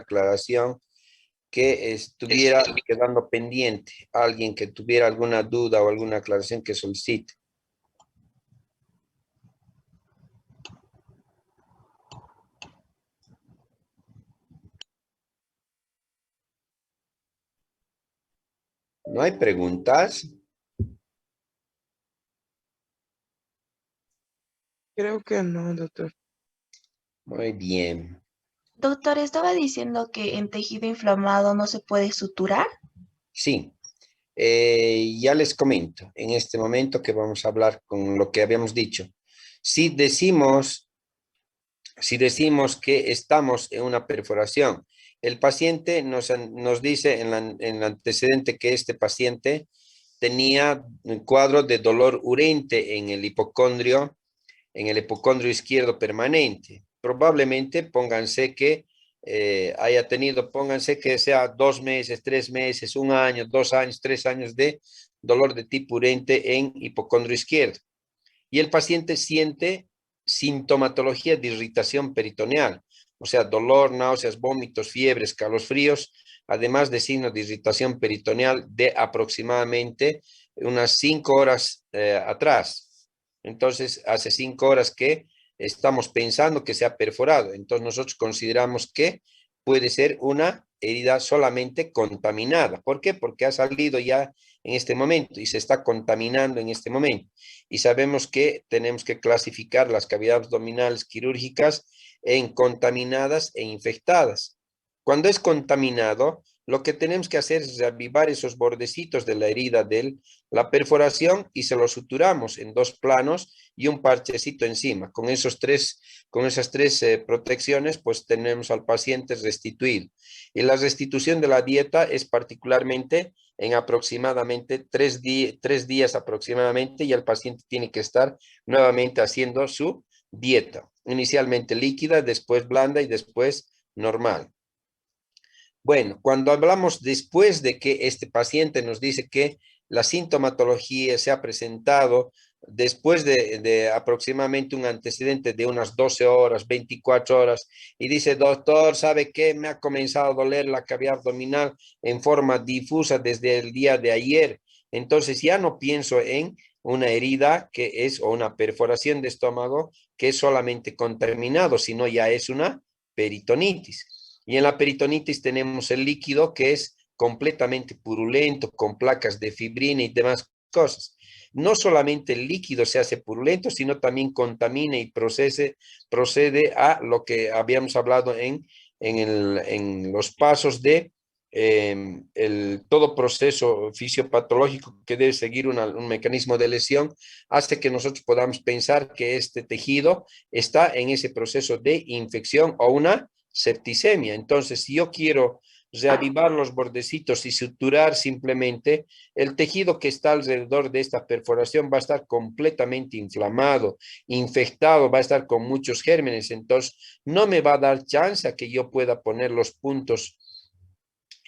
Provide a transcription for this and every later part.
aclaración que estuviera quedando pendiente. Alguien que tuviera alguna duda o alguna aclaración que solicite. ¿No hay preguntas? Creo que no, doctor. Muy bien. Doctor, estaba diciendo que en tejido inflamado no se puede suturar. Sí. Ya les comento en este momento que vamos a hablar con lo que habíamos dicho. Si decimos que estamos en una perforación, el paciente nos dice en el antecedente que este paciente tenía un cuadro de dolor urente en el hipocondrio izquierdo permanente. Probablemente pónganse que pónganse que sea 2 meses, 3 meses, 1 año, 2 años, 3 años de dolor de tipo urente en hipocondrio izquierdo. Y el paciente siente sintomatología de irritación peritoneal, o sea, dolor, náuseas, vómitos, fiebres, calofríos, además de signos de irritación peritoneal de aproximadamente unas 5 horas atrás. Entonces, hace 5 horas que estamos pensando que se ha perforado. Entonces, nosotros consideramos que puede ser una herida solamente contaminada. ¿Por qué? Porque ha salido ya en este momento y se está contaminando en este momento. Y sabemos que tenemos que clasificar las cavidades abdominales quirúrgicas en contaminadas e infectadas. Cuando es contaminado, lo que tenemos que hacer es reavivar esos bordecitos de la herida de la perforación y se lo suturamos en 2 planos y un parchecito encima. Con esas tres protecciones, pues tenemos al paciente restituido. Y la restitución de la dieta es particularmente en aproximadamente 3 días aproximadamente, y el paciente tiene que estar nuevamente haciendo su dieta, inicialmente líquida, después blanda y después normal. Bueno, cuando hablamos después de que este paciente nos dice que la sintomatología se ha presentado después de aproximadamente un antecedente de unas 12 horas, 24 horas, y dice, doctor, ¿sabe qué? Me ha comenzado a doler la cavidad abdominal en forma difusa desde el día de ayer. Entonces ya no pienso en una herida que es, o una perforación de estómago que es solamente contaminado, sino ya es una peritonitis. Y en la peritonitis tenemos el líquido que es completamente purulento, con placas de fibrina y demás cosas. No solamente el líquido se hace purulento, sino también contamina y procede a lo que habíamos hablado en los pasos de todo proceso fisiopatológico que debe seguir un mecanismo de lesión, hace que nosotros podamos pensar que este tejido está en ese proceso de infección o una septicemia. Entonces, si yo quiero reavivar los bordecitos y suturar simplemente, el tejido que está alrededor de esta perforación va a estar completamente inflamado, infectado, va a estar con muchos gérmenes. Entonces, no me va a dar chance a que yo pueda poner los puntos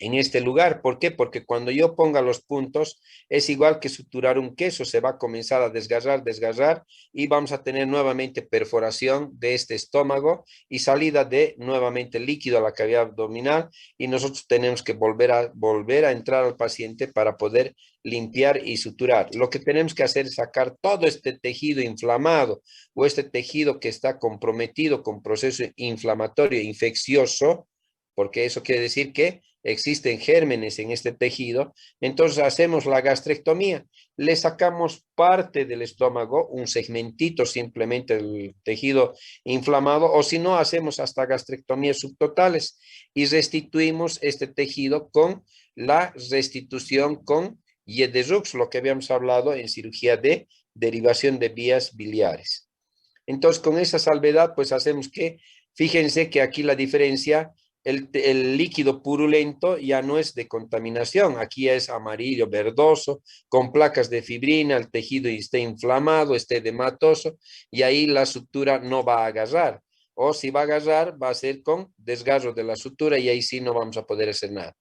en este lugar. ¿Por qué? Porque cuando yo ponga los puntos, es igual que suturar un queso, se va a comenzar a desgarrar, y vamos a tener nuevamente perforación de este estómago y salida de nuevamente líquido a la cavidad abdominal, y nosotros tenemos que volver a entrar al paciente para poder limpiar y suturar. Lo que tenemos que hacer es sacar todo este tejido inflamado o este tejido que está comprometido con proceso inflamatorio infeccioso, porque eso quiere decir que existen gérmenes en este tejido. Entonces hacemos la gastrectomía, le sacamos parte del estómago, un segmentito simplemente del tejido inflamado, o si no, hacemos hasta gastrectomías subtotales y restituimos este tejido con la restitución con Yedderux, lo que habíamos hablado en cirugía de derivación de vías biliares. Entonces, con esa salvedad, pues hacemos que, fíjense que aquí la diferencia, el líquido purulento ya no es de contaminación, aquí es amarillo verdoso, con placas de fibrina, el tejido esté inflamado, esté edematoso, y ahí la sutura no va a agarrar, o si va a agarrar, va a ser con desgarro de la sutura, y ahí sí no vamos a poder hacer nada.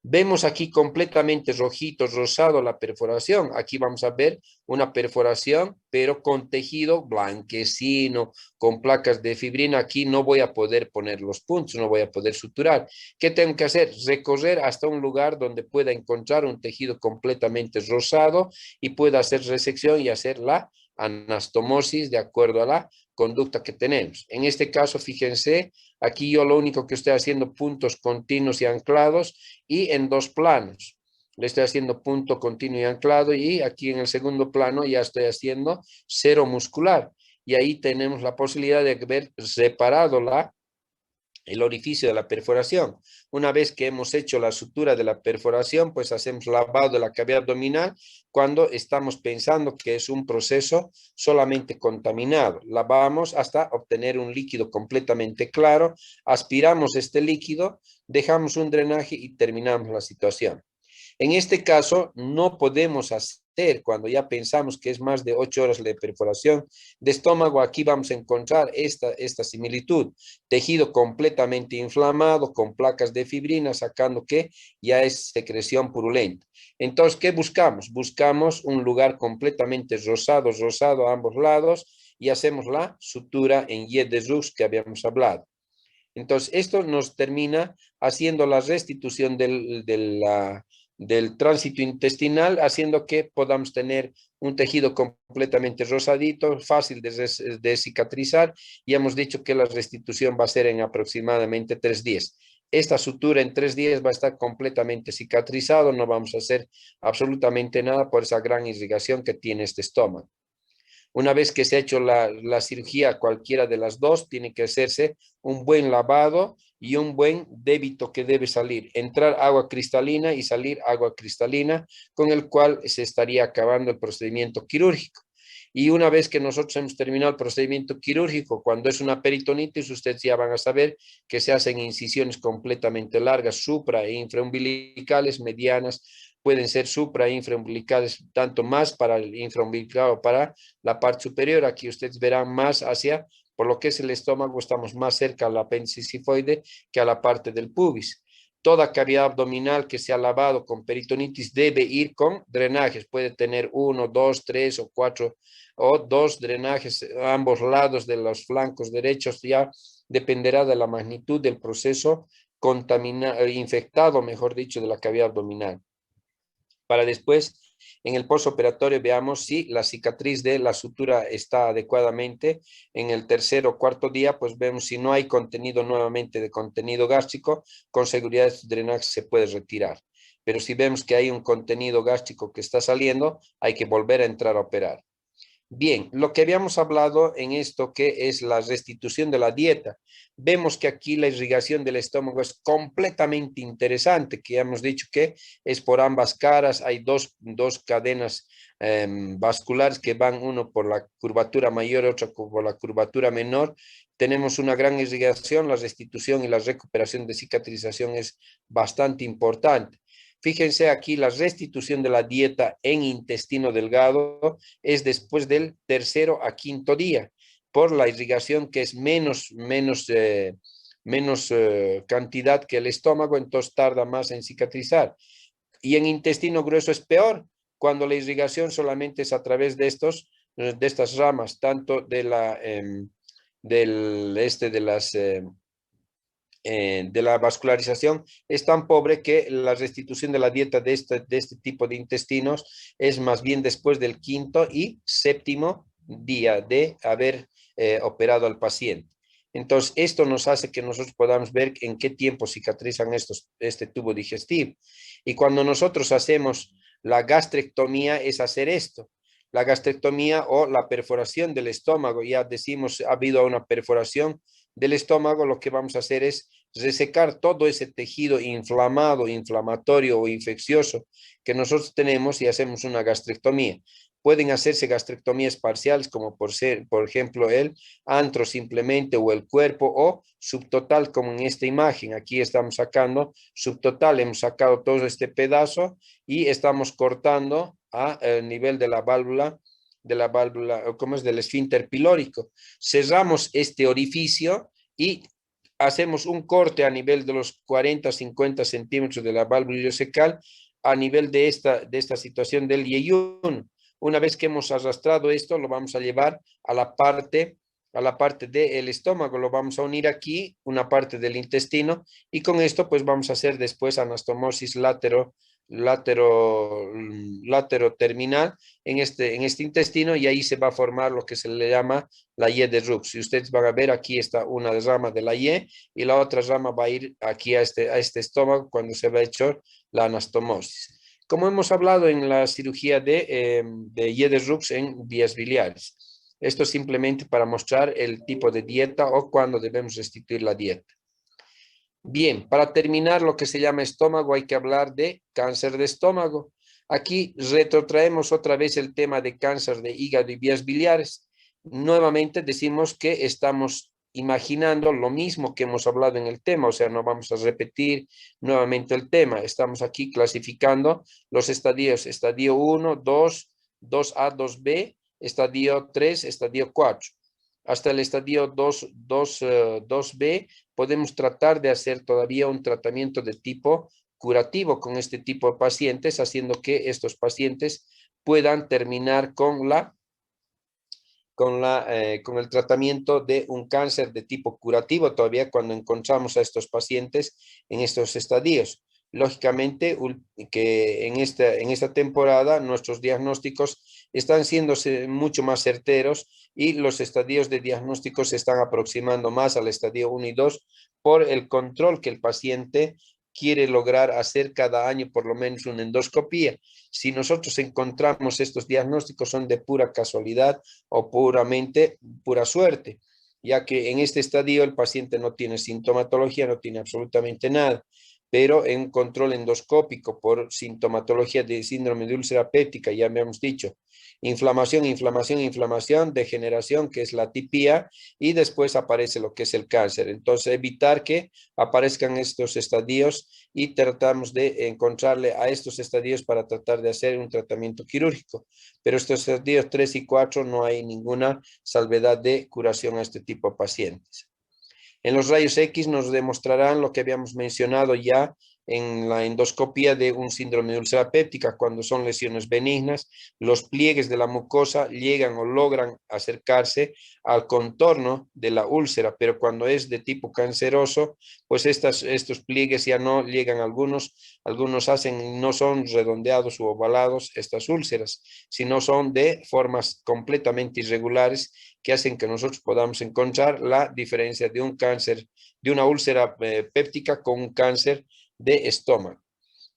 Vemos aquí completamente rojito, rosado la perforación. Aquí vamos a ver una perforación, pero con tejido blanquecino, con placas de fibrina. Aquí no voy a poder poner los puntos, no voy a poder suturar. ¿Qué tengo que hacer? Recorrer hasta un lugar donde pueda encontrar un tejido completamente rosado y pueda hacer resección y hacer la anastomosis de acuerdo a la conducta que tenemos. En este caso, fíjense, aquí yo lo único que estoy haciendo puntos continuos y anclados y en dos planos. Le estoy haciendo punto continuo y anclado y aquí en el segundo plano ya estoy haciendo cero muscular. Y ahí tenemos la posibilidad de ver separado el orificio de la perforación. Una vez que hemos hecho la sutura de la perforación, pues hacemos lavado de la cavidad abdominal cuando estamos pensando que es un proceso solamente contaminado. Lavamos hasta obtener un líquido completamente claro, aspiramos este líquido, dejamos un drenaje y terminamos la situación. En este caso, no podemos hacer, cuando ya pensamos que es más de 8 horas de perforación de estómago, aquí vamos a encontrar esta similitud. Tejido completamente inflamado, con placas de fibrina, sacando que ya es secreción purulenta. Entonces, ¿qué buscamos? Buscamos un lugar completamente rosado a ambos lados y hacemos la sutura en jet de Rux que habíamos hablado. Entonces, esto nos termina haciendo la restitución del tránsito intestinal, haciendo que podamos tener un tejido completamente rosadito, fácil de cicatrizar, y hemos dicho que la restitución va a ser en aproximadamente 3 días. Esta sutura en 3 días va a estar completamente cicatrizado, no vamos a hacer absolutamente nada por esa gran irrigación que tiene este estómago. Una vez que se ha hecho la cirugía, cualquiera de las dos, tiene que hacerse un buen lavado y un buen débito que debe salir. Entrar agua cristalina y salir agua cristalina, con el cual se estaría acabando el procedimiento quirúrgico. Y una vez que nosotros hemos terminado el procedimiento quirúrgico, cuando es una peritonitis, ustedes ya van a saber que se hacen incisiones completamente largas, supra e infraumbilicales, medianas, pueden ser supra e infraumbilicales, tanto más para el infraumbilical o para la parte superior. Aquí ustedes verán más hacia, por lo que es el estómago, estamos más cerca al apéndice sifoide que a la parte del pubis. Toda cavidad abdominal que se ha lavado con peritonitis debe ir con drenajes. Puede tener 1, 2, 3 o 4 o 2 drenajes a ambos lados de los flancos derechos. Ya dependerá de la magnitud del proceso infectado, mejor dicho, de la cavidad abdominal. Para después, en el postoperatorio, veamos si la cicatriz de la sutura está adecuadamente. En el tercer o cuarto día, pues vemos si no hay contenido nuevamente de contenido gástrico, con seguridad este drenaje se puede retirar. Pero si vemos que hay un contenido gástrico que está saliendo, hay que volver a entrar a operar. Bien, lo que habíamos hablado en esto que es la restitución de la dieta. Vemos que aquí la irrigación del estómago es completamente interesante, que ya hemos dicho que es por ambas caras, hay dos cadenas vasculares que van uno por la curvatura mayor, otro por la curvatura menor. Tenemos una gran irrigación, la restitución y la recuperación de cicatrización es bastante importante. Fíjense aquí la restitución de la dieta en intestino delgado es después del tercero a quinto día, por la irrigación que es menos cantidad que el estómago, entonces tarda más en cicatrizar. Y en intestino grueso es peor, cuando la irrigación solamente es a través de estas ramas, tanto de la vascularización es tan pobre que la restitución de la dieta de este tipo de intestinos es más bien después del quinto y séptimo día de haber operado al paciente. Entonces, esto nos hace que nosotros podamos ver en qué tiempo cicatrizan este tubo digestivo. Y cuando nosotros hacemos la gastrectomía es hacer esto. La gastrectomía o la perforación del estómago, ya decimos, ha habido una perforación del estómago, lo que vamos a hacer es resecar todo ese tejido inflamado, inflamatorio o infeccioso que nosotros tenemos y hacemos una gastrectomía. Pueden hacerse gastrectomías parciales como por ejemplo el antro simplemente o el cuerpo o subtotal como en esta imagen. Aquí estamos sacando subtotal, hemos sacado todo este pedazo y estamos cortando a nivel de la válvula, ¿cómo es? Del esfínter pilórico. Cerramos este orificio y hacemos un corte a nivel de los 40-50 centímetros de la válvula ileocecal a nivel de esta situación del yeyun. Una vez que hemos arrastrado esto, lo vamos a llevar a la parte del estómago, lo vamos a unir aquí, una parte del intestino, y con esto pues vamos a hacer después anastomosis terminal en este intestino, y ahí se va a formar lo que se le llama la Y de Rux. Si ustedes van a ver, aquí está una rama de la Y y la otra rama va a ir aquí a este estómago cuando se va a echar la anastomosis. Como hemos hablado en la cirugía de Y de Rux en vías biliares. Esto simplemente para mostrar el tipo de dieta o cuándo debemos restituir la dieta. Bien, para terminar lo que se llama estómago, hay que hablar de cáncer de estómago. Aquí retrotraemos otra vez el tema de cáncer de hígado y vías biliares. Nuevamente decimos que estamos imaginando lo mismo que hemos hablado en el tema, o sea, no vamos a repetir nuevamente el tema. Estamos aquí clasificando los estadios, estadio 1, 2, 2A, 2B, estadio 3, estadio 4. Hasta el estadio 2B podemos tratar de hacer todavía un tratamiento de tipo curativo con este tipo de pacientes, haciendo que estos pacientes puedan terminar con el tratamiento de un cáncer de tipo curativo todavía cuando encontramos a estos pacientes en estos estadios. Lógicamente que en esta temporada nuestros diagnósticos están siendo mucho más certeros y los estadios de diagnóstico se están aproximando más al estadio 1 y 2 por el control que el paciente quiere lograr hacer cada año por lo menos una endoscopía. Si nosotros encontramos estos diagnósticos son de pura casualidad o puramente pura suerte, ya que en este estadio el paciente no tiene sintomatología, no tiene absolutamente nada, pero en control endoscópico por sintomatología de síndrome de úlcera péptica, ya me hemos dicho, inflamación, degeneración, que es la atipia, y después aparece lo que es el cáncer. Entonces, evitar que aparezcan estos estadios y tratamos de encontrarle a estos estadios para tratar de hacer un tratamiento quirúrgico. Pero estos estadios 3 y 4 no hay ninguna salvedad de curación a este tipo de pacientes. En los rayos X nos demostrarán lo que habíamos mencionado ya en la endoscopía de un síndrome de úlcera péptica, cuando son lesiones benignas, los pliegues de la mucosa llegan o logran acercarse al contorno de la úlcera, pero cuando es de tipo canceroso, pues estos pliegues ya no llegan, algunos no son redondeados u ovalados estas úlceras, sino son de formas completamente irregulares que hacen que nosotros podamos encontrar la diferencia de un cáncer, de una úlcera péptica con un cáncer de estómago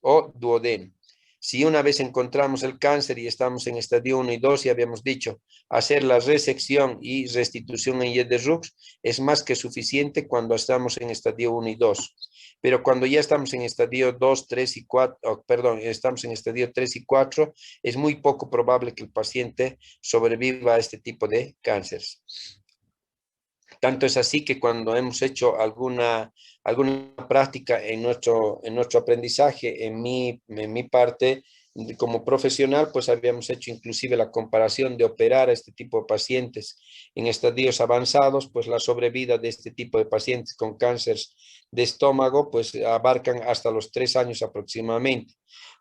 o duodeno. Si una vez encontramos el cáncer y estamos en estadio 1 y 2, ya habíamos dicho, hacer la resección y restitución en Y de Rux es más que suficiente cuando estamos en estadio 1 y 2. Pero cuando ya estamos en estadio 2, 3 y 4, estamos en estadio 3 y 4, es muy poco probable que el paciente sobreviva a este tipo de cánceres. Tanto es así que cuando hemos hecho alguna práctica en nuestro aprendizaje, en mi parte como profesional, pues habíamos hecho inclusive la comparación de operar a este tipo de pacientes en estadios avanzados, pues la sobrevida de este tipo de pacientes con cáncer de estómago, pues abarcan hasta los 3 años aproximadamente.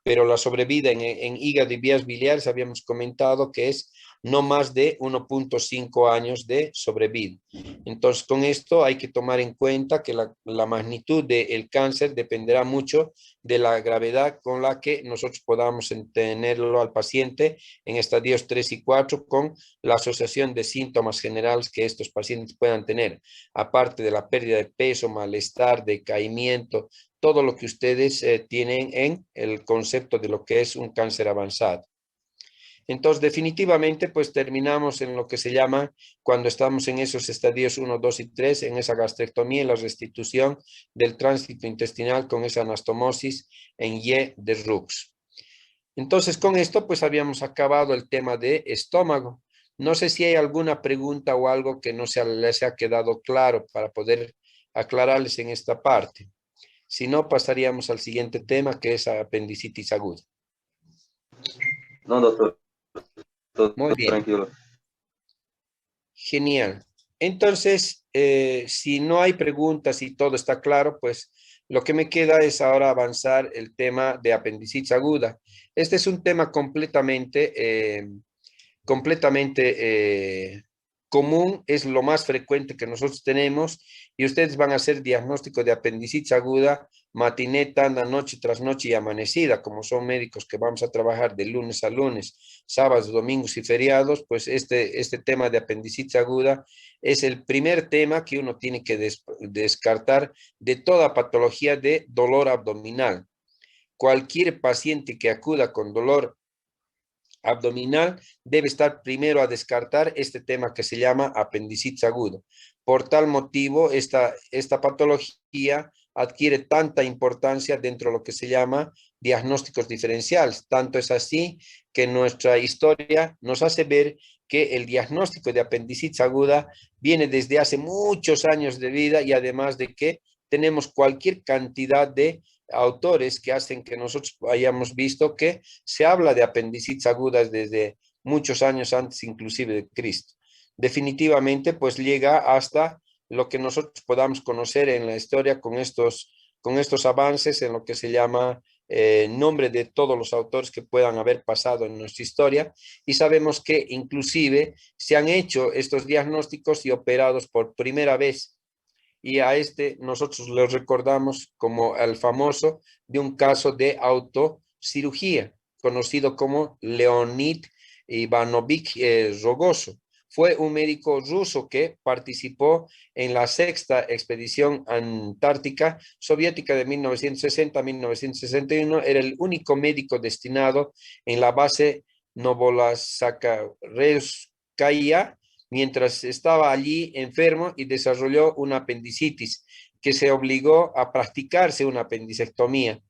Pero la sobrevida en hígado y vías biliares habíamos comentado que es no más de 1.5 años de sobrevida. Entonces, con esto hay que tomar en cuenta que la magnitud del cáncer dependerá mucho de la gravedad con la que nosotros podamos tenerlo al paciente en estadios 3 y 4 con la asociación de síntomas generales que estos pacientes puedan tener, aparte de la pérdida de peso, malestar, decaimiento, todo lo que ustedes tienen en el concepto de lo que es un cáncer avanzado. Entonces, definitivamente, pues terminamos en lo que se llama, cuando estamos en esos estadios 1, 2 y 3, en esa gastrectomía y la restitución del tránsito intestinal con esa anastomosis en Y de Rux. Entonces, con esto, pues habíamos acabado el tema de estómago. No sé si hay alguna pregunta o algo que no les ha quedado claro para poder aclararles en esta parte. Si no, pasaríamos al siguiente tema, que es apendicitis aguda. No, doctor. Todo Muy bien. tranquilo. Genial. Entonces, si no hay preguntas y todo está claro, pues lo que me queda es ahora avanzar el tema de apendicitis aguda. Este es un tema completamente común, es lo más frecuente que nosotros tenemos y ustedes van a hacer diagnóstico de apendicitis aguda matiné, tanda, noche tras noche y amanecida, como son médicos que vamos a trabajar de lunes a lunes, sábados, domingos y feriados, pues este tema de apendicitis aguda es el primer tema que uno tiene que descartar de toda patología de dolor abdominal. Cualquier paciente que acuda con dolor abdominal debe estar primero a descartar este tema que se llama apendicitis agudo. Por tal motivo, esta patología adquiere tanta importancia dentro de lo que se llama diagnósticos diferenciales. Tanto es así que nuestra historia nos hace ver que el diagnóstico de apendicitis aguda viene desde hace muchos años de vida y además de que tenemos cualquier cantidad de autores que hacen que nosotros hayamos visto que se habla de apendicitis agudas desde muchos años antes inclusive de Cristo. Definitivamente, pues llega hasta lo que nosotros podamos conocer en la historia con estos avances en lo que se llama nombre de todos los autores que puedan haber pasado en nuestra historia y sabemos que inclusive se han hecho estos diagnósticos y operados por primera vez y a nosotros lo recordamos como el famoso de un caso de autocirugía, conocido como Leonid Ivanovich Rogoso. Fue un médico ruso que participó en la sexta expedición antártica soviética de 1960 a 1961. Era el único médico destinado en la base Novolazakharovskaya mientras estaba allí enfermo y desarrolló una apendicitis que se obligó a practicarse una apendicectomía,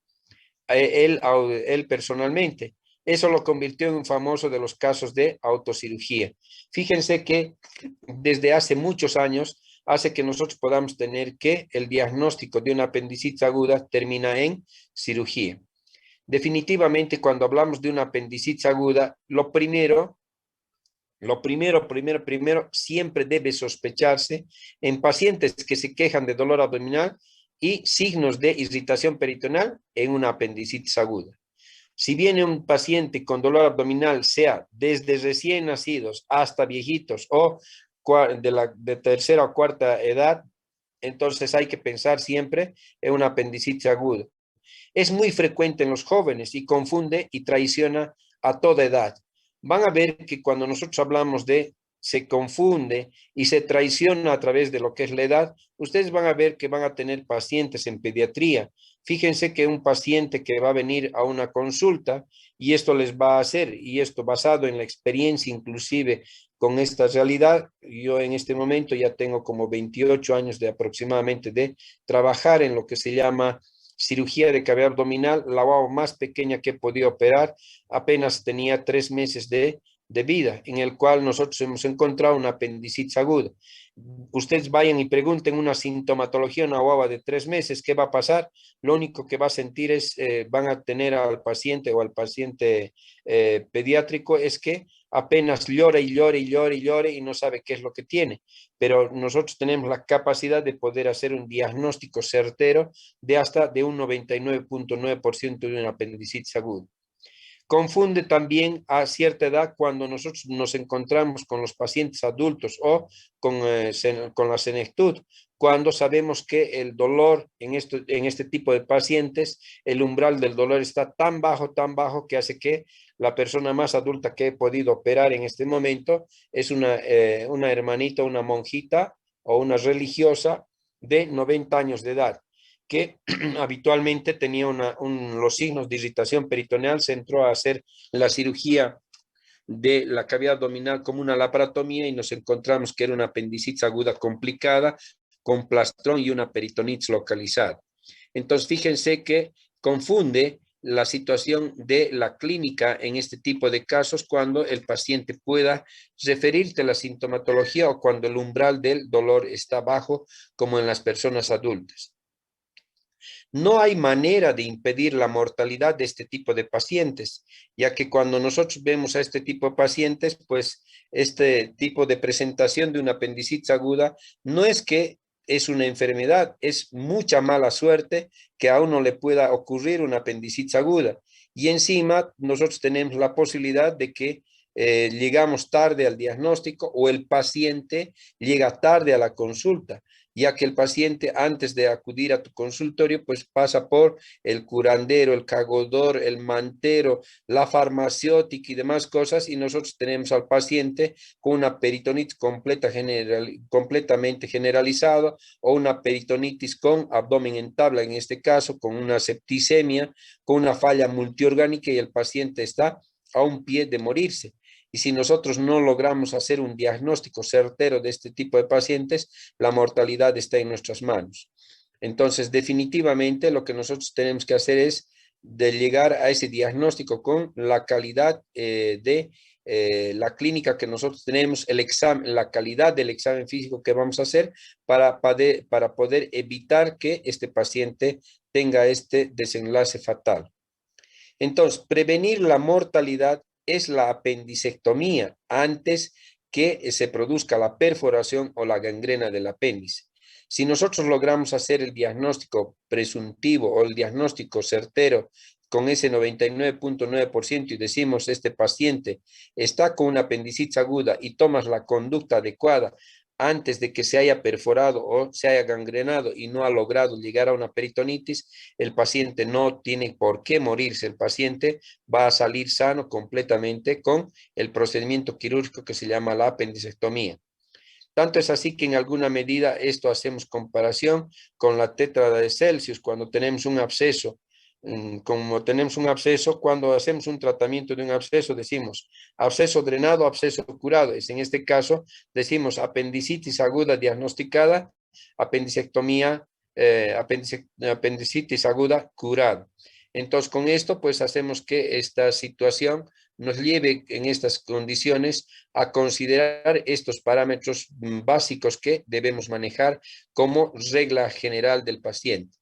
él personalmente. Eso lo convirtió en un famoso de los casos de autocirugía. Fíjense que desde hace muchos años hace que nosotros podamos tener que el diagnóstico de una apendicitis aguda termina en cirugía. Definitivamente, cuando hablamos de una apendicitis aguda, lo primero, siempre debe sospecharse en pacientes que se quejan de dolor abdominal y signos de irritación peritoneal en una apendicitis aguda. Si viene un paciente con dolor abdominal, sea desde recién nacidos hasta viejitos o de tercera o cuarta edad, entonces hay que pensar siempre en una apendicitis aguda. Es muy frecuente en los jóvenes y confunde y traiciona a toda edad. Van a ver que cuando nosotros hablamos de se confunde y se traiciona a través de lo que es la edad, ustedes van a ver que van a tener pacientes en pediatría. Fíjense que un paciente que va a venir a una consulta y esto les va a hacer, y esto basado en la experiencia inclusive con esta realidad, yo en este momento ya tengo como 28 años de aproximadamente de trabajar en lo que se llama cirugía de cavidad abdominal, la guagua más pequeña que he podido operar, apenas tenía 3 meses de vida, en el cual nosotros hemos encontrado una apendicitis aguda. Ustedes vayan y pregunten una sintomatología, una guagua de 3 meses, ¿qué va a pasar? Lo único que va a sentir es, van a tener al paciente o al paciente pediátrico, es que apenas llora y llora y llora y llora y no sabe qué es lo que tiene. Pero nosotros tenemos la capacidad de poder hacer un diagnóstico certero de hasta de un 99.9% de una apendicitis aguda. Confunde también a cierta edad cuando nosotros nos encontramos con los pacientes adultos o con la senectud, cuando sabemos que el dolor en este tipo de pacientes, el umbral del dolor está tan bajo que hace que la persona más adulta que he podido operar en este momento es una hermanita, una monjita o una religiosa de 90 años de edad que habitualmente tenía los signos de irritación peritoneal, se entró a hacer la cirugía de la cavidad abdominal como una laparotomía y nos encontramos que era una apendicitis aguda complicada con plastrón y una peritonitis localizada. Entonces, fíjense que confunde la situación de la clínica en este tipo de casos cuando el paciente pueda referirte a la sintomatología o cuando el umbral del dolor está bajo, como en las personas adultas. No hay manera de impedir la mortalidad de este tipo de pacientes, ya que cuando nosotros vemos a este tipo de pacientes, pues este tipo de presentación de una apendicitis aguda no es que es una enfermedad, es mucha mala suerte que a uno le pueda ocurrir una apendicitis aguda. Y encima nosotros tenemos la posibilidad de que llegamos tarde al diagnóstico o el paciente llega tarde a la consulta, ya que el paciente antes de acudir a tu consultorio pues pasa por el curandero, el cagodor, el mantero, la farmacéutica y demás cosas, y nosotros tenemos al paciente con una peritonitis completamente generalizada o una peritonitis con abdomen en tabla, en este caso con una septicemia, con una falla multiorgánica, y el paciente está a un pie de morirse. Y si nosotros no logramos hacer un diagnóstico certero de este tipo de pacientes, la mortalidad está en nuestras manos. Entonces, definitivamente lo que nosotros tenemos que hacer es de llegar a ese diagnóstico con la calidad de la clínica que nosotros tenemos, el examen, la calidad del examen físico que vamos a hacer para poder evitar que este paciente tenga este desenlace fatal. Entonces, prevenir la mortalidad es la apendicectomía antes que se produzca la perforación o la gangrena del apéndice. Si nosotros logramos hacer el diagnóstico presuntivo o el diagnóstico certero con ese 99.9% y decimos este paciente está con una apendicitis aguda y tomas la conducta adecuada antes de que se haya perforado o se haya gangrenado y no ha logrado llegar a una peritonitis, el paciente no tiene por qué morirse. El paciente va a salir sano completamente con el procedimiento quirúrgico que se llama la apendicectomía. Tanto es así que en alguna medida esto hacemos comparación con la tétrada de Celsius, cuando tenemos un absceso. Como tenemos un absceso, cuando hacemos un tratamiento de un absceso, decimos absceso drenado, absceso curado. Es en este caso, decimos apendicitis aguda diagnosticada, apendicectomía, apendicitis aguda curada. Entonces, con esto, pues hacemos que esta situación nos lleve en estas condiciones a considerar estos parámetros básicos que debemos manejar como regla general del paciente.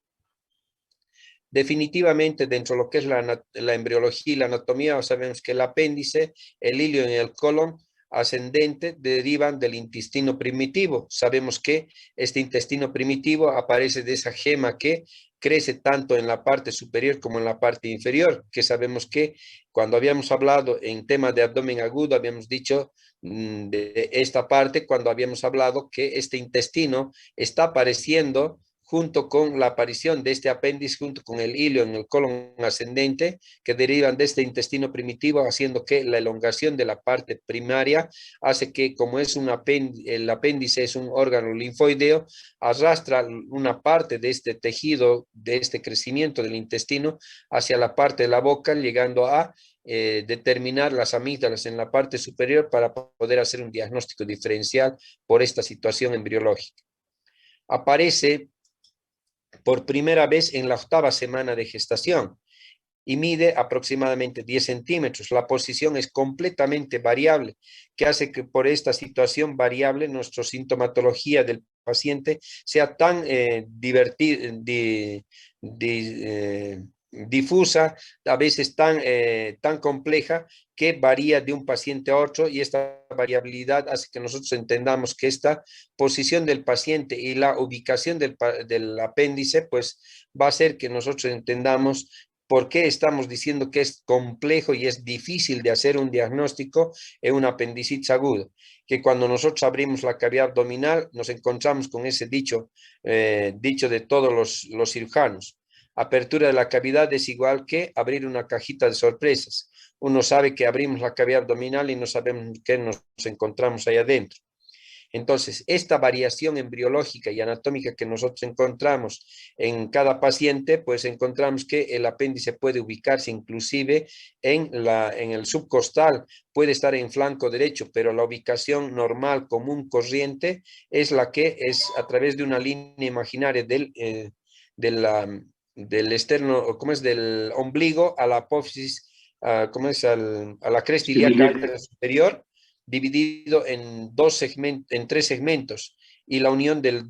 Definitivamente, dentro de lo que es la embriología y la anatomía, sabemos que el apéndice, el ilio y el colon ascendente derivan del intestino primitivo. Sabemos que este intestino primitivo aparece de esa gema que crece tanto en la parte superior como en la parte inferior, que sabemos que cuando habíamos hablado en tema de abdomen agudo, habíamos dicho de esta parte, cuando habíamos hablado que este intestino está apareciendo junto con la aparición de este apéndice, junto con el ilio en el colon ascendente, que derivan de este intestino primitivo, haciendo que la elongación de la parte primaria hace que, como es el apéndice es un órgano linfoideo, arrastra una parte de este tejido, de este crecimiento del intestino, hacia la parte de la boca, llegando a determinar las amígdalas en la parte superior para poder hacer un diagnóstico diferencial por esta situación embriológica. Aparece por primera vez en la 8ª semana de gestación y mide aproximadamente 10 centímetros. La posición es completamente variable, que hace que por esta situación variable nuestra sintomatología del paciente sea tan difusa, a veces tan compleja, que varía de un paciente a otro, y esta variabilidad hace que nosotros entendamos que esta posición del paciente y la ubicación del apéndice pues va a hacer que nosotros entendamos por qué estamos diciendo que es complejo y es difícil de hacer un diagnóstico en una apendicitis aguda, que cuando nosotros abrimos la cavidad abdominal nos encontramos con ese dicho de todos los cirujanos: apertura de la cavidad es igual que abrir una cajita de sorpresas. Uno sabe que abrimos la cavidad abdominal y no sabemos qué nos encontramos ahí adentro. Entonces, esta variación embriológica y anatómica que nosotros encontramos en cada paciente, pues encontramos que el apéndice puede ubicarse inclusive en el subcostal, puede estar en flanco derecho, pero la ubicación normal, común, corriente, es la que es a través de una línea imaginaria del externo, ¿cómo es? Del ombligo a la apófisis, ¿cómo es? A la cresta ilíaca superior, dividido en 3 segmentos. y la unión del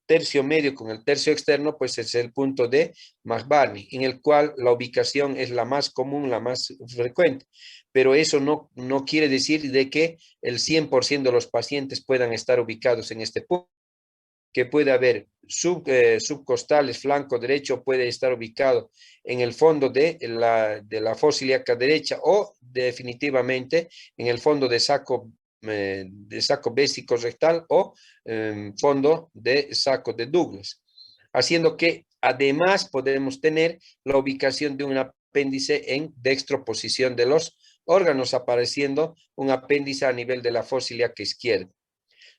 tercio medio con el tercio externo, pues es el punto de Mahbani, en el cual la ubicación es la más común, la más frecuente. Pero eso no quiere decir de que el 100% de los pacientes puedan estar ubicados en este punto, que puede haber subcostales, flanco derecho, puede estar ubicado en el fondo de la fosa ilíaca derecha o definitivamente en el fondo de saco bésico rectal o fondo de saco de Douglas, haciendo que además podemos tener la ubicación de un apéndice en dextroposición de los órganos, apareciendo un apéndice a nivel de la fosa ilíaca izquierda.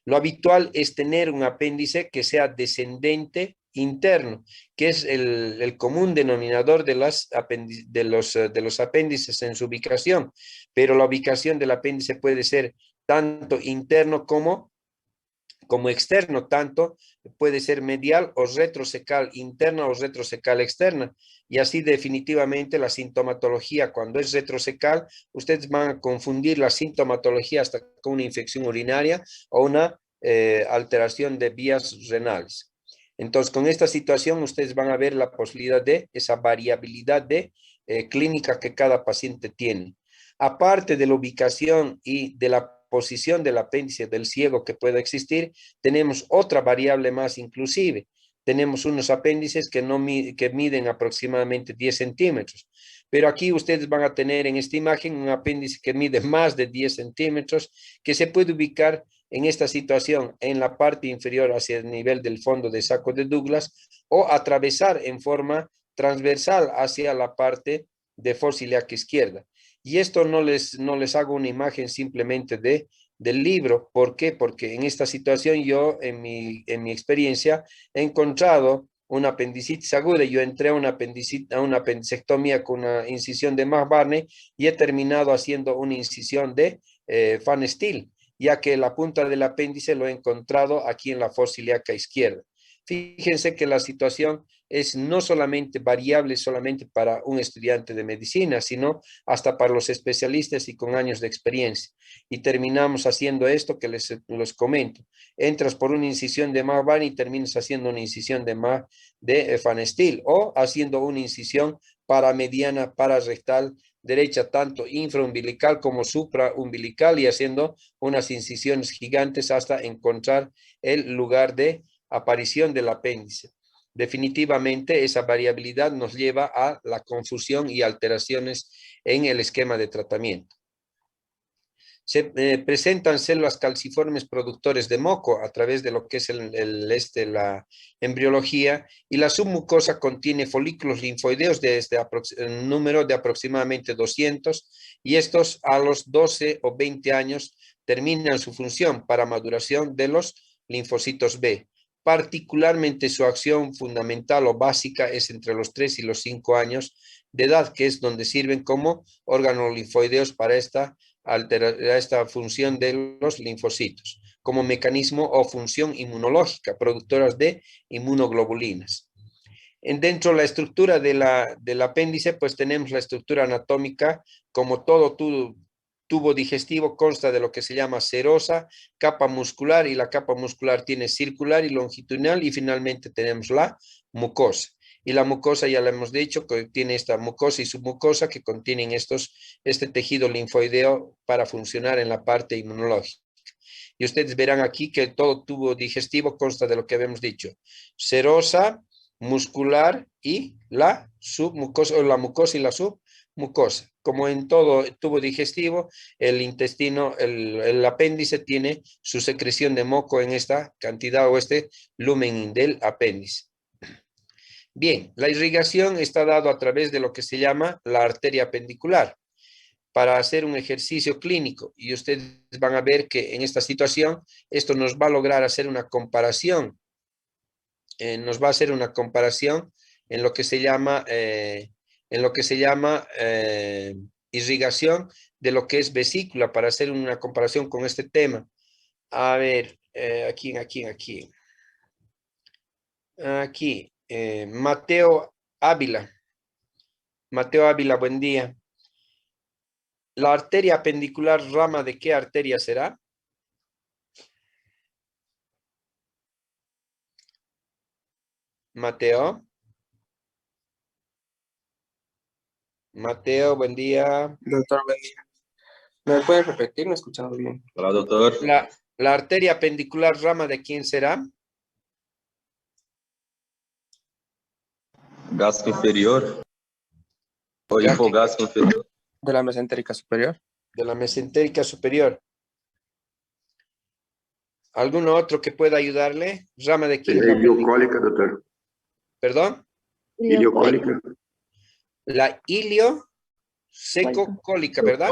Lo habitual es tener un apéndice que sea descendente interno, que es el común denominador de los apéndices en su ubicación, pero la ubicación del apéndice puede ser tanto interno como externo, tanto puede ser medial o retrocecal interna o retrocecal externa. Y así definitivamente la sintomatología, cuando es retrocecal, ustedes van a confundir la sintomatología hasta con una infección urinaria o una alteración de vías renales. Entonces, con esta situación, ustedes van a ver la posibilidad de esa variabilidad de clínica que cada paciente tiene. Aparte de la ubicación y de la posición del apéndice del ciego que pueda existir, tenemos otra variable más inclusive. Tenemos unos apéndices que miden aproximadamente 10 centímetros. Pero aquí ustedes van a tener en esta imagen un apéndice que mide más de 10 centímetros, que se puede ubicar en esta situación en la parte inferior hacia el nivel del fondo de saco de Douglas o atravesar en forma transversal hacia la parte de fosa ilíaca izquierda. Y esto no les hago una imagen simplemente del libro. ¿Por qué? Porque en esta situación yo, en mi experiencia, he encontrado una apendicitis aguda. Yo entré a una apendicectomía con una incisión de Mahbani y he terminado haciendo una incisión de Van Steel, ya que la punta del apéndice lo he encontrado aquí en la fosa ilíaca izquierda. Fíjense que la situación es no solamente variable solamente para un estudiante de medicina, sino hasta para los especialistas y con años de experiencia. Y terminamos haciendo esto que les comento. Entras por una incisión de Mahbani y terminas haciendo una incisión de Van Steel o haciendo una incisión paramediana, pararectal derecha, tanto infraumbilical como supraumbilical, y haciendo unas incisiones gigantes hasta encontrar el lugar de aparición del apéndice. Definitivamente esa variabilidad nos lleva a la confusión y alteraciones en el esquema de tratamiento. Se presentan células calciformes productores de moco a través de lo que es la embriología, y la submucosa contiene folículos linfoideos desde un número de aproximadamente 200, y estos a los 12 o 20 años terminan su función para maduración de los linfocitos B. Particularmente su acción fundamental o básica es entre los 3 y los 5 años de edad, que es donde sirven como órganos linfoideos para esta función de los linfocitos, como mecanismo o función inmunológica, productoras de inmunoglobulinas. Dentro de la estructura del apéndice, pues tenemos la estructura anatómica. Como todo tubo digestivo, consta de lo que se llama serosa, capa muscular, y la capa muscular tiene circular y longitudinal, y finalmente tenemos la mucosa. Y la mucosa, ya lo hemos dicho, que tiene esta mucosa y submucosa que contienen este tejido linfoideo para funcionar en la parte inmunológica. Y ustedes verán aquí que todo tubo digestivo consta de lo que habíamos dicho: serosa, muscular y la submucosa, o la mucosa y la submucosa. Como en todo tubo digestivo, el intestino, el apéndice tiene su secreción de moco en esta cantidad o este lumen del apéndice. Bien, la irrigación está dado a través de lo que se llama la arteria apendicular. Para hacer un ejercicio clínico, y ustedes van a ver que en esta situación esto nos va a lograr hacer una comparación, nos va a hacer una comparación en lo que se llama irrigación de lo que es vesícula, para hacer una comparación con este tema. A ver, aquí, Mateo Ávila. Mateo Ávila, buen día. ¿La arteria apendicular rama de qué arteria será? Mateo. Mateo, buen día. Doctor, buen día. ¿Me puede repetir? No he escuchado bien. Hola, doctor. La arteria pendicular rama de quién será? Gas inferior o Ya. hipogas inferior. ¿De la mesentérica superior? De la mesentérica superior. ¿Alguno otro que pueda ayudarle? Rama de quién? Iliocólica, doctor. ¿Perdón? Iliocólica. La ilio seco cólica, ¿verdad?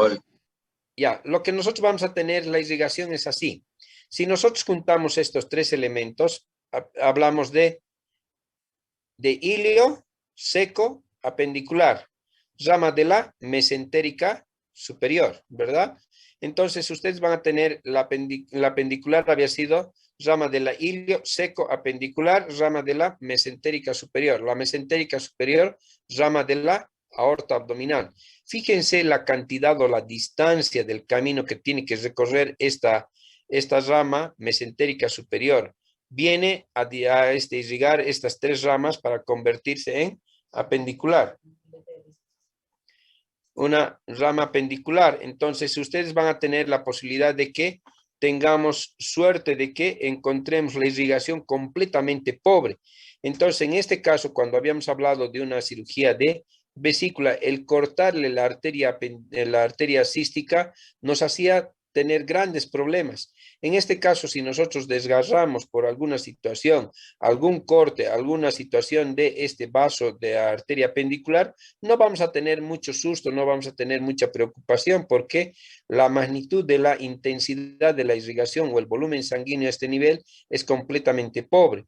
Ya, lo que nosotros vamos a tener, la irrigación es así. Si nosotros juntamos estos tres elementos, hablamos de ilio seco apendicular, rama de la mesentérica superior, ¿verdad? Entonces ustedes van a tener la apendicular había sido rama de la ilio seco apendicular, rama de la mesentérica superior. La mesentérica superior, rama de la aorta abdominal. Fíjense la cantidad o la distancia del camino que tiene que recorrer esta rama mesentérica superior. Viene a irrigar estas tres ramas para convertirse en apendicular. Una rama apendicular. Entonces, ustedes van a tener la posibilidad de que tengamos suerte de que encontremos la irrigación completamente pobre. Entonces, en este caso, cuando habíamos hablado de una cirugía de vesícula, el cortarle la arteria cística nos hacía tener grandes problemas. En este caso, si nosotros desgarramos por alguna situación, algún corte, alguna situación de este vaso de arteria apendicular, no vamos a tener mucho susto, no vamos a tener mucha preocupación porque la magnitud de la intensidad de la irrigación o el volumen sanguíneo a este nivel es completamente pobre.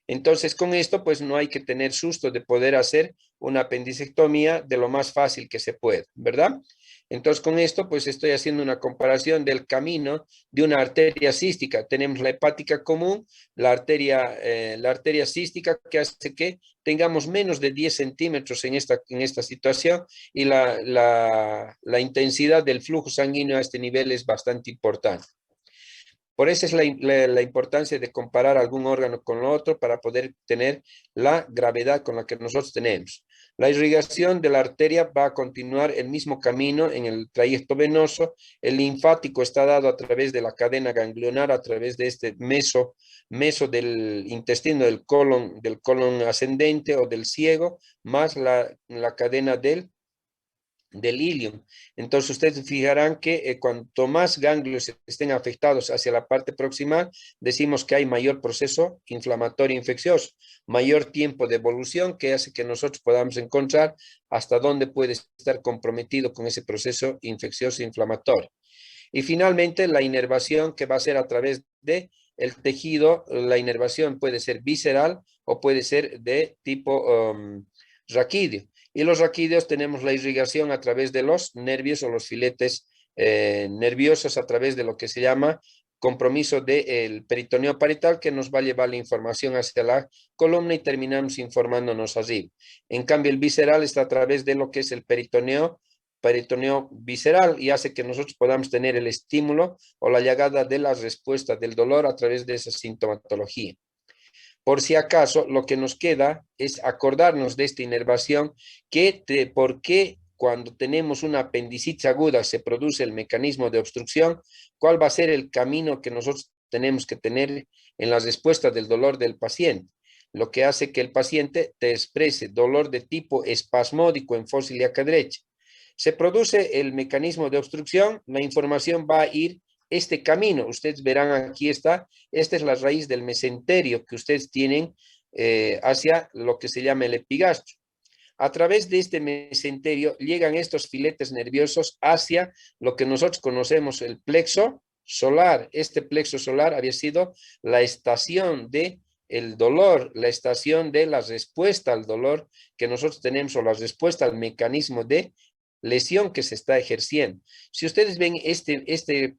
Entonces, con esto, pues no hay que tener susto de poder hacer una apendicectomía de lo más fácil que se puede, ¿verdad? Entonces, con esto, pues estoy haciendo una comparación del camino de una arteria cística. Tenemos la hepática común, la arteria cística que hace que tengamos menos de 10 centímetros en esta situación y la intensidad del flujo sanguíneo a este nivel es bastante importante. Por eso es la importancia de comparar algún órgano con el otro para poder tener la gravedad con la que nosotros tenemos. La irrigación de la arteria va a continuar el mismo camino en el trayecto venoso. El linfático está dado a través de la cadena ganglionar, a través de este meso del intestino del colon ascendente o del ciego, más la cadena del ilium. Entonces ustedes fijarán que cuanto más ganglios estén afectados hacia la parte proximal, decimos que hay mayor proceso inflamatorio infeccioso, mayor tiempo de evolución que hace que nosotros podamos encontrar hasta dónde puede estar comprometido con ese proceso infeccioso inflamatorio. Y finalmente la inervación que va a ser a través de el tejido, la inervación puede ser visceral o puede ser de tipo raquídeo. Y los raquídeos tenemos la irrigación a través de los nervios o los filetes nerviosos a través de lo que se llama compromiso del peritoneo parietal que nos va a llevar la información hacia la columna y terminamos informándonos allí. En cambio, el visceral está a través de lo que es el peritoneo visceral y hace que nosotros podamos tener el estímulo o la llegada de la respuesta del dolor a través de esa sintomatología. Por si acaso, lo que nos queda es acordarnos de esta inervación, por qué cuando tenemos una apendicitis aguda se produce el mecanismo de obstrucción, cuál va a ser el camino que nosotros tenemos que tener en la respuesta del dolor del paciente, lo que hace que el paciente te exprese dolor de tipo espasmódico en fosa ilíaca derecha. Se produce el mecanismo de obstrucción, la información va a ir este camino. Ustedes verán aquí esta es la raíz del mesenterio que ustedes tienen hacia lo que se llama el epigastrio. A través de este mesenterio llegan estos filetes nerviosos hacia lo que nosotros conocemos el plexo solar. Este plexo solar había sido la estación de el dolor, la estación de la respuesta al dolor que nosotros tenemos o la respuesta al mecanismo de lesión que se está ejerciendo. Si ustedes ven este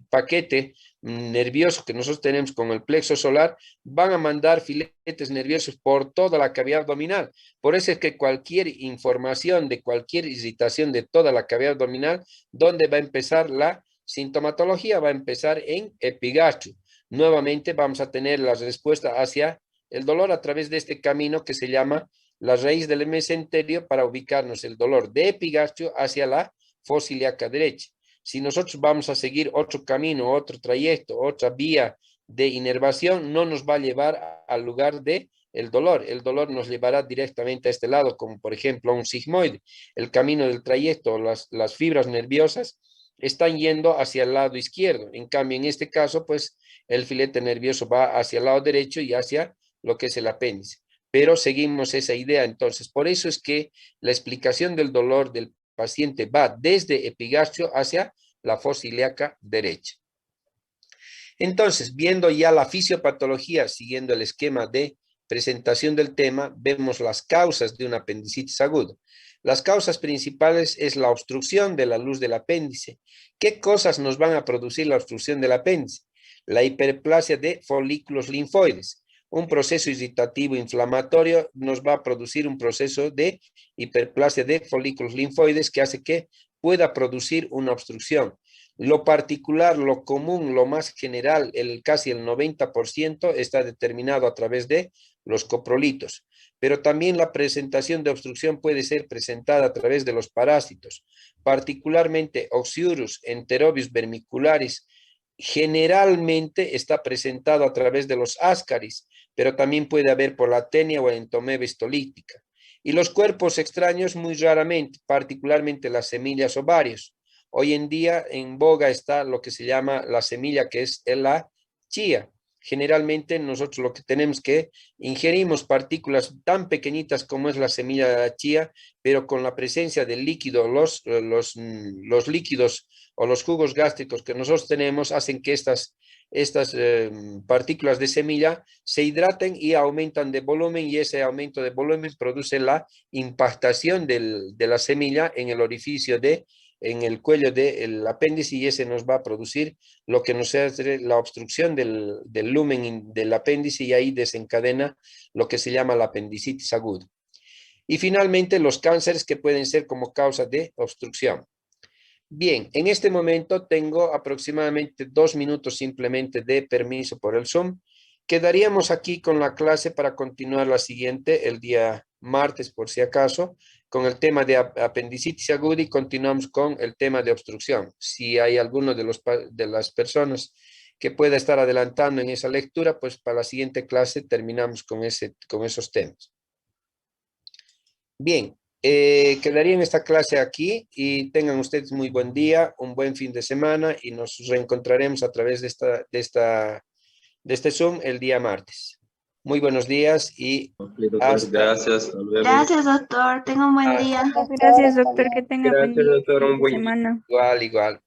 paquete nervioso que nosotros tenemos con el plexo solar, van a mandar filetes nerviosos por toda la cavidad abdominal. Por eso es que cualquier información de cualquier irritación de toda la cavidad abdominal, ¿dónde va a empezar la sintomatología? Va a empezar en epigastrio. Nuevamente vamos a tener la respuesta hacia el dolor a través de este camino que se llama la raíz del mesenterio para ubicarnos el dolor de epigastrio hacia la fosa ilíaca derecha. Si nosotros vamos a seguir otro camino, otro trayecto, otra vía de inervación, no nos va a llevar al lugar de el dolor nos llevará directamente a este lado, como por ejemplo a un sigmoide. El camino del trayecto, las fibras nerviosas están yendo hacia el lado izquierdo. En cambio, en este caso, pues el filete nervioso va hacia el lado derecho y hacia lo que es el apéndice. Pero seguimos esa idea. Entonces, por eso es que la explicación del dolor del paciente va desde epigastrio hacia la fosa ilíaca derecha. Entonces, viendo ya la fisiopatología, siguiendo el esquema de presentación del tema, vemos las causas de una apendicitis aguda. Las causas principales es la obstrucción de la luz del apéndice. ¿Qué cosas nos van a producir la obstrucción del apéndice? La hiperplasia de folículos linfoides. Un proceso irritativo inflamatorio nos va a producir un proceso de hiperplasia de folículos linfoides que hace que pueda producir una obstrucción. Lo particular, lo común, lo más general, casi el 90% está determinado a través de los coprolitos. Pero también la presentación de obstrucción puede ser presentada a través de los parásitos, particularmente Oxyurus, Enterobius vermicularis. Generalmente está presentado a través de los ascaris, pero también puede haber por la tenia o entomeba histolítica. Y los cuerpos extraños muy raramente, particularmente las semillas ovarios. Hoy en día en boga está lo que se llama la semilla, que es la chía. Generalmente nosotros lo que tenemos que ingerimos partículas tan pequeñitas como es la semilla de la chía, pero con la presencia del líquido, los líquidos o los jugos gástricos que nosotros tenemos hacen que estas partículas de semilla se hidraten y aumentan de volumen, y ese aumento de volumen produce la impactación de la semilla en el orificio en el cuello del apéndice, y ese nos va a producir lo que nos hace la obstrucción del lumen del apéndice, y ahí desencadena lo que se llama la apendicitis aguda. Y finalmente los cánceres que pueden ser como causa de obstrucción. Bien, en este momento tengo aproximadamente 2 minutos simplemente de permiso por el Zoom. Quedaríamos aquí con la clase para continuar la siguiente, el día martes por si acaso, con el tema de apendicitis aguda, y continuamos con el tema de obstrucción. Si hay alguno de las personas que pueda estar adelantando en esa lectura, pues para la siguiente clase terminamos con esos temas. Bien, quedaría en esta clase aquí, y tengan ustedes muy buen día, un buen fin de semana, y nos reencontraremos a través de este Zoom el día martes. Muy buenos días y Doctor, gracias. Hasta luego. Gracias, doctor. Tenga un buen día. Gracias, doctor. Que tenga buen Gracias, día. doctor. Un buen día. Semana. igual.